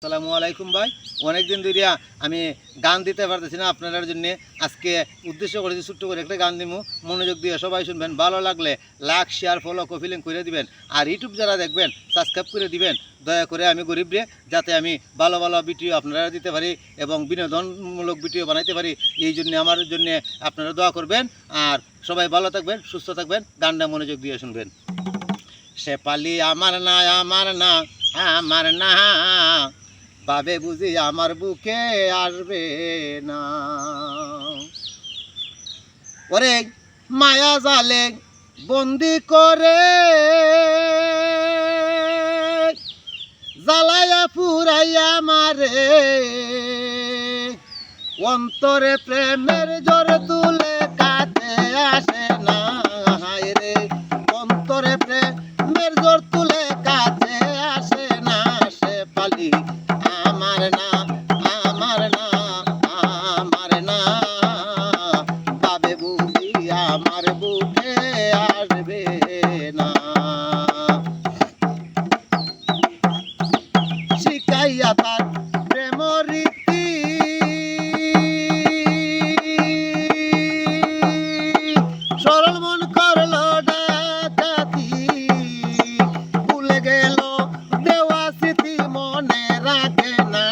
আসসালামু আলাইকুম ভাই। অনেকদিন ধরে আমি গান দিতে পারতেছি না আপনাদের জন্য। আজকে উদ্দেশ্য করেছি ছোট্ট করে একটা গান দিব, মনোযোগ দিয়ে সবাই শুনবেন। ভালো লাগলে লাইক শেয়ার ফলো কপিলিং করে দিবেন। আর ইউটিউব যারা দেখবেন সাবস্ক্রাইব করে দিবেন দয়া করে। আমি গরিব রে, যাতে আমি ভালো ভালো ভিডিও আপনারা দিতে পারি এবং বিনোদনমূলক ভিডিও বানাইতে পারি, এই জন্য আমার জন্য আপনারা দোয়া করবেন। আর সবাই ভালো থাকবেন, সুস্থ থাকবেন। গানটা মনোযোগ দিয়ে শুনবেন। শেফালি আমার না, আমার না, আমার না, বাবে বুঝি আমার বুকে আসবে না। ওরে মায়া জালে বন্দি করে জ্বালায়া পুরাইয়া মারে, অন্তরে প্রেমের জ্বর তুলে কাছে আসে না। রে অন্তরে প্রেমের জ্বর তুলে কাছে আসে না। সে পালি আমার না, আমার না, আমার না, পাবে বুঝি আমার বুকে আসবে না। শিখাইয়া তার প্রেম রীতি সরল মন করলো ডাকাতি, ভুলে গেল দেওয়া স্মৃতি মনে রাখে না।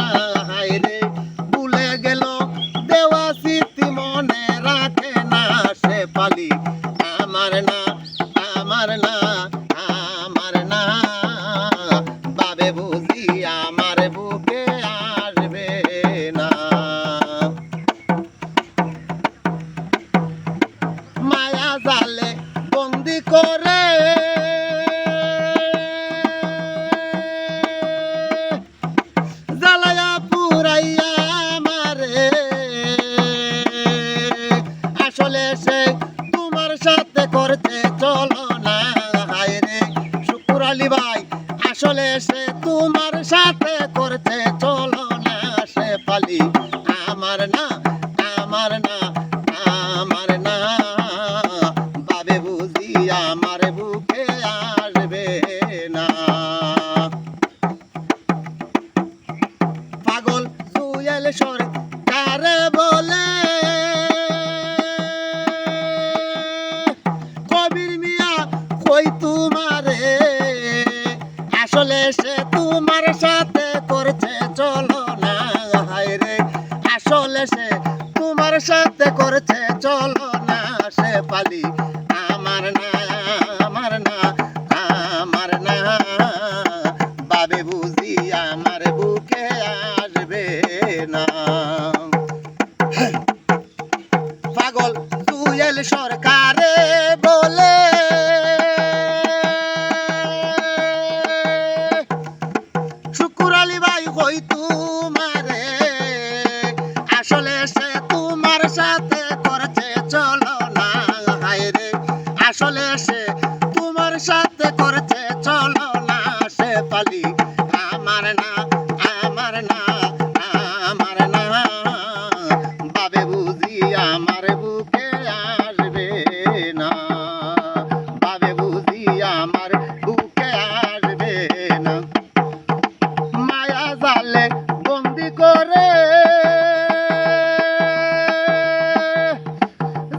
রে ভুলে গেল দেওয়া স্মৃতি মনে রাখে না। সে পালি আমার না, আমার না, আমার না, বাবে বুঝি আমার বুকে আসবে না। মায়া জালে বন্দি করে জ্বালায়া পুরাইয়া মারে, আসলে সে তোমার সাথে করতে চলো না। রে শুকুর আলী ভাই, আসলে সে তোমার সাথে করতে চলো না। সে পালি আমার না, আমার না, আমার না, বাবে বুঝি আমার বুকে আসবে না। পাগল জুয়েল সরকার বলে কবির মিয়া কই তোমারে, আসলে সে তোমার সাথে করছে চলো না। রে আসলে সে তোমার সাথে করছে চলো না। সে পালি আমার না, আমার না, আমার না, বাবে বুঝি আমার বুকে আসবে না। পাগল জুয়েল সরকারে বলে শুকুর আলী ভাই কই তোমারে, আসলে সে তোমার সাথে করছে চলো না। রে আসলে সে তোমার সাথে করছে চলো না। সে পালি আমার না, আমার না, আমার না, বাবে বুঝি আমার বুকে আসবে না। বাবে বুঝি আমার বুকে আসবে না। মায়া জালে বন্দি করে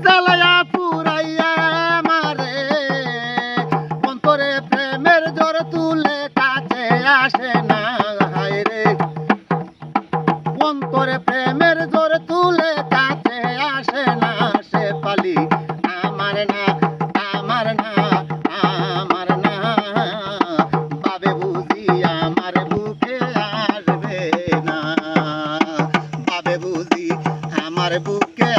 জ্বালায়া পুরাইয়া মারে, অন্তরে প্রেমের জ্বর তুলে কাছে আসে না। রে অন্তরে প্রেমের জ্বর তুলে কাছে আসে না। সে পালি আমার না, আমার না, আমার না, বাবে বুঝি আমার বুকে আসবে না। বাবে বুঝি আমার বুকে